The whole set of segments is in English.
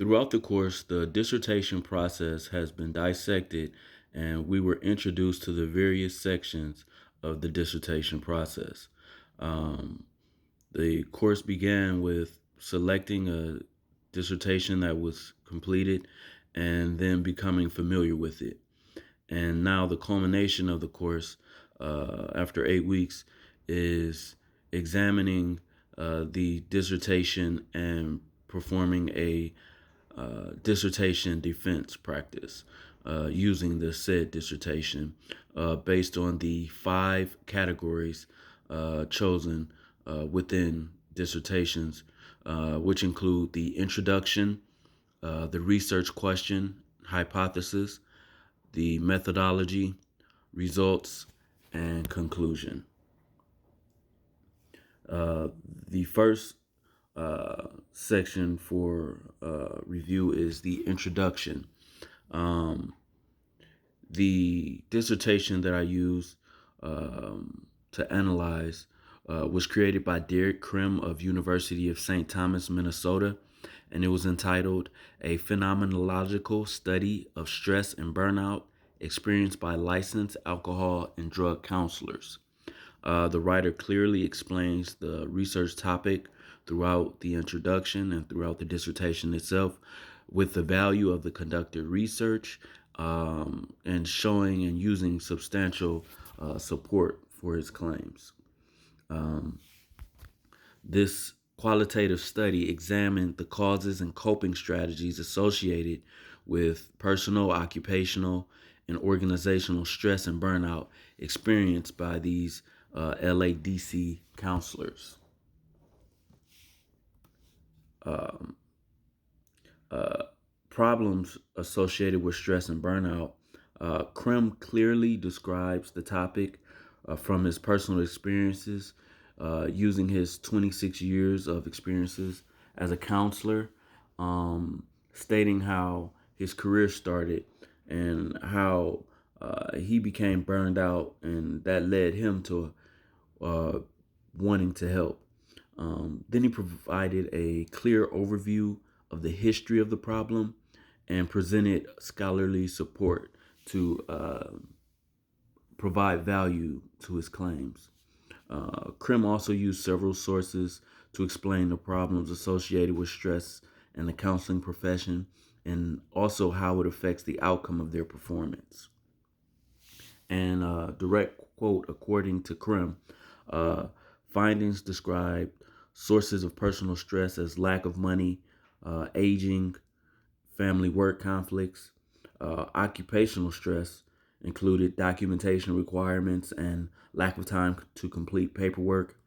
Throughout the course, the dissertation process has been dissected, and we were introduced to the various sections of the dissertation process. Um, the course began with selecting a dissertation that was completed and then becoming familiar with it. And now the culmination of the course, after 8 weeks, is examining the dissertation and performing a dissertation defense practice using the said dissertation based on the 5 categories chosen within dissertations, which include the introduction, the research question, hypothesis, the methodology, results, and conclusion. The first section for review is the introduction. The dissertation that I used to analyze was created by Derrick Crim of University of St. Thomas, Minnesota, and it was entitled A Phenomenological Study of Stress and Burnout Experienced by Licensed Alcohol and Drug Counselors. The writer clearly explains the research topic throughout the introduction and throughout the dissertation itself, with the value of the conducted research and showing and using substantial support for his claims. This qualitative study examined the causes and coping strategies associated with personal, occupational, and organizational stress and burnout experienced by these LADC counselors. Problems associated with stress and burnout. Crim clearly describes the topic from his personal experiences, using his 26 years of experiences as a counselor, stating how his career started and how he became burned out, and that led him to wanting to help. Then he provided a clear overview of the history of the problem and presented scholarly support to provide value to his claims. Crim also used several sources to explain the problems associated with stress in the counseling profession and also how it affects the outcome of their performance. And direct quote, according to Crim, findings described sources of personal stress as lack of money, aging, family work conflicts. Occupational stress included documentation requirements and lack of time to complete paperwork.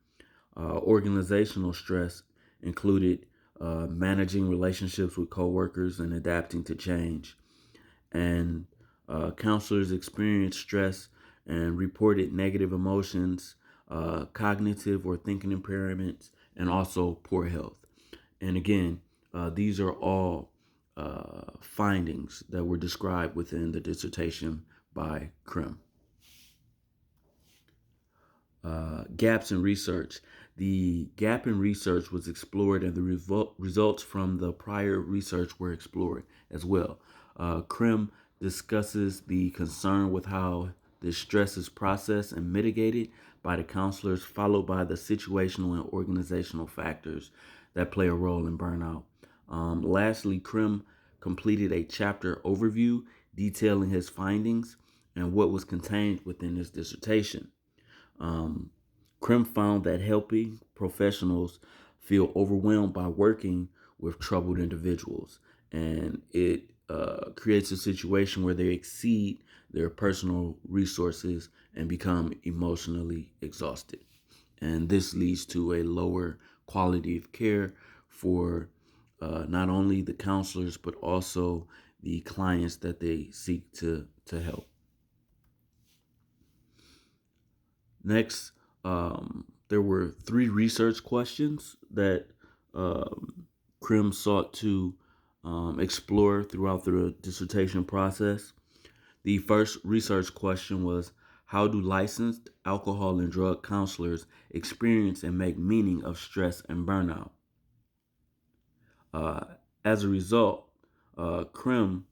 Organizational stress included managing relationships with coworkers and adapting to change. And counselors experienced stress and reported negative emotions, cognitive or thinking impairments, and also poor health. And again, these are all findings that were described within the dissertation by Crim. Gaps in research. The gap in research was explored, and the results from the prior research were explored as well. Crim discusses the concern with how this stress is processed and mitigated by the counselors, followed by the situational and organizational factors that play a role in burnout. Lastly, Crim completed a chapter overview detailing his findings and what was contained within his dissertation. Crim found that helping professionals feel overwhelmed by working with troubled individuals, and it creates a situation where they exceed their personal resources and become emotionally exhausted. And this leads to a lower quality of care for not only the counselors, but also the clients that they seek to help. Next, there were 3 research questions that Crim sought to explore throughout the dissertation process. The first research question was, how do licensed alcohol and drug counselors experience and make meaning of stress and burnout? As a result, Crim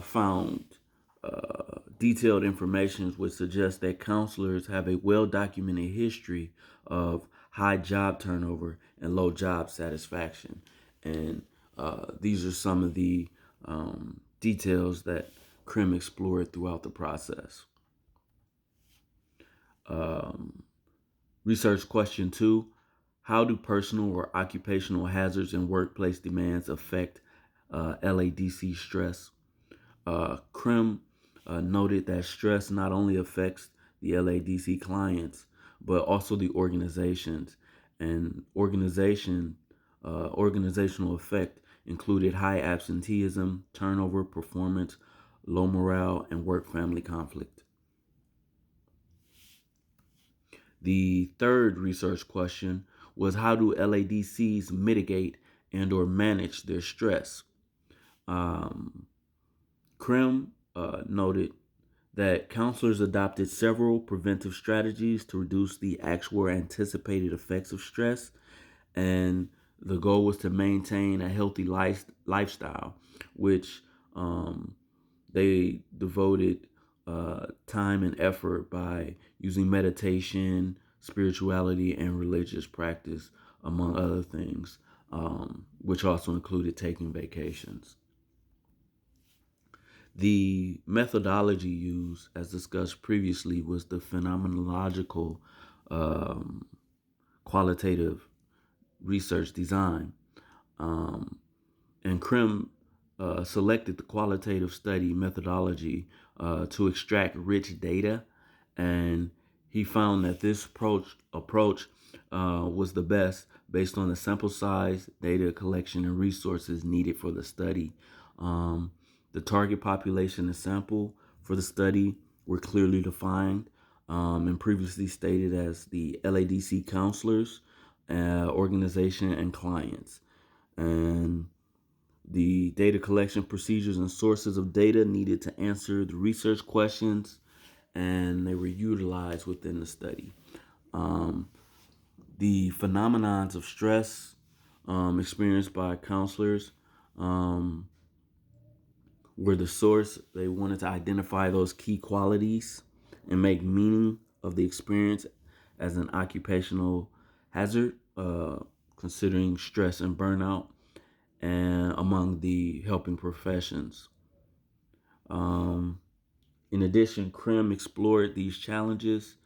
found detailed information which suggests that counselors have a well-documented history of high job turnover and low job satisfaction. And these are some of the details that Crim explored throughout the process. Um, Research question 2: how do personal or occupational hazards and workplace demands affect LADC stress? Crim noted that stress not only affects the LADC clients, but also the organizations. And organizational effect included high absenteeism, turnover, performance, low morale, and work-family conflict. The third research question was, how do LADCs mitigate and or manage their stress? Um, Crim noted that counselors adopted several preventive strategies to reduce the actual or anticipated effects of stress, and the goal was to maintain a healthy lifestyle, which they devoted time and effort by using meditation, spirituality, and religious practice, among other things, which also included taking vacations. The methodology used, as discussed previously, was the phenomenological um, qualitative research design. Um, and Crim selected the qualitative study methodology to extract rich data, and he found that this approach was the best based on the sample size, data collection, and resources needed for the study. Um, the target population and sample for the study were clearly defined and previously stated as the LADC counselors, organization, and clients. And the data collection procedures and sources of data needed to answer the research questions, and they were utilized within the study. Um, the phenomenons of stress experienced by counselors um, were the source. They wanted to identify those key qualities and make meaning of the experience as an occupational hazard, considering stress and burnout, and among the helping professions. Um, in addition, Crim explored these challenges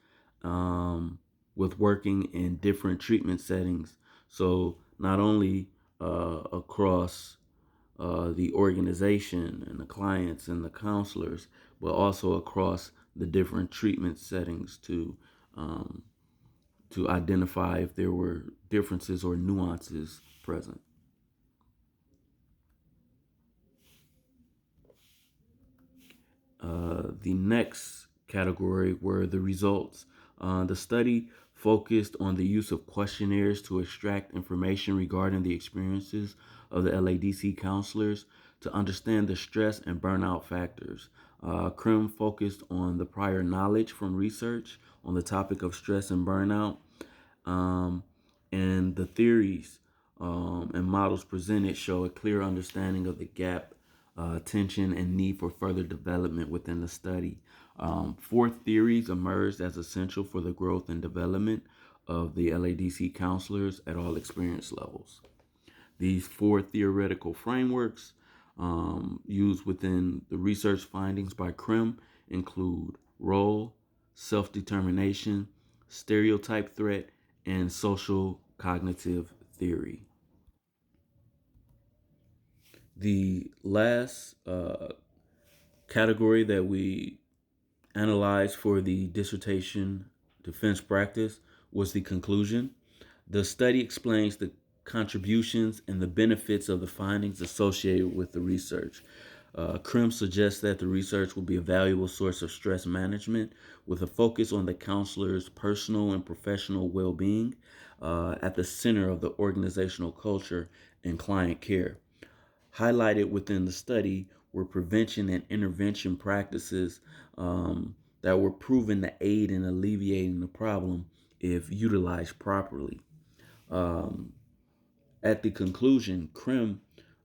um, with working in different treatment settings. So not only across the organization and the clients and the counselors, but also across the different treatment settings um, to identify if there were differences or nuances present. The next category were the results. The study focused on the use of questionnaires to extract information regarding the experiences of the LADC counselors to understand the stress and burnout factors. Crim focused on the prior knowledge from research on the topic of stress and burnout, um, and the theories and models presented show a clear understanding of the gap, tension, and need for further development within the study. Four theories emerged as essential for the growth and development of the LADC counselors at all experience levels. These four theoretical frameworks used within the research findings by Crim include role, self-determination, stereotype threat, and social cognitive theory. The last category that we analyzed for the dissertation defense practice was the conclusion. The study explains the contributions and the benefits of the findings associated with the research. Crim suggests that the research will be a valuable source of stress management with a focus on the counselor's personal and professional well-being at the center of the organizational culture and client care. Highlighted within the study were prevention and intervention practices that were proven to aid in alleviating the problem if utilized properly. Um, at the conclusion, Crim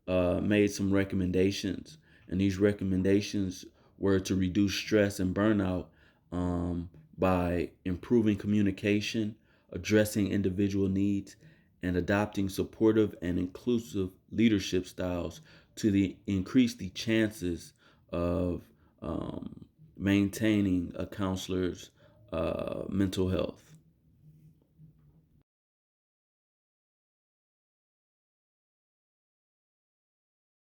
made some recommendations, and these recommendations were to reduce stress and burnout by improving communication, addressing individual needs, and adopting supportive and inclusive leadership styles to increase the chances of maintaining a counselor's mental health.